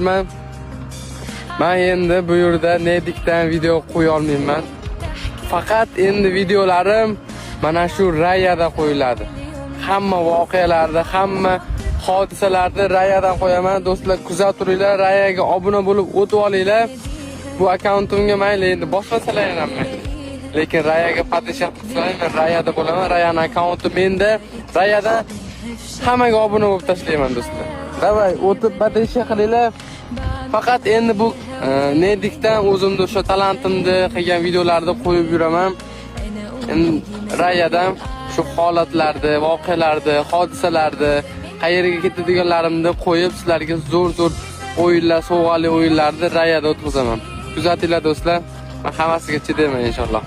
aytmoqchiman. Men endi bu yerda Nedikdan video qo'ya olmayman. Faqat endi videolarim mana shu Rayada qo'yiladi. Hamma voqealarda, hamma hodisalarda Rayadan qo'yaman. Do'stlar, kuzatib turinglar, Rayaga obuna bo'lib o'tib olinglar. Bu akkauntimga mayli endi boshqasalar ham mayli. Lekin Rayaga podpisha qilsanglar, men Rayada bo'laman. Rayaning akkaunti menda. Rayadan hammaga obuna bo'lib tashlayman do'stlar. Davay, o'tib podpisha qilinglar. Faqat endi bu Nedikdan o'zimni o'sha talantimni qilgan videolarni qo'yib yuraman. Endi Rayadan shu holatlarda, voqealarda, hodisalarda, qayerga ketadiganlarimni qo'yib sizlarga zo'r o'yinlar, sovg'ali o'yinlarni Rayada o'tkazaman. Kuzatinglar do'stlar. Men hammasiga chidayman inshaalloh.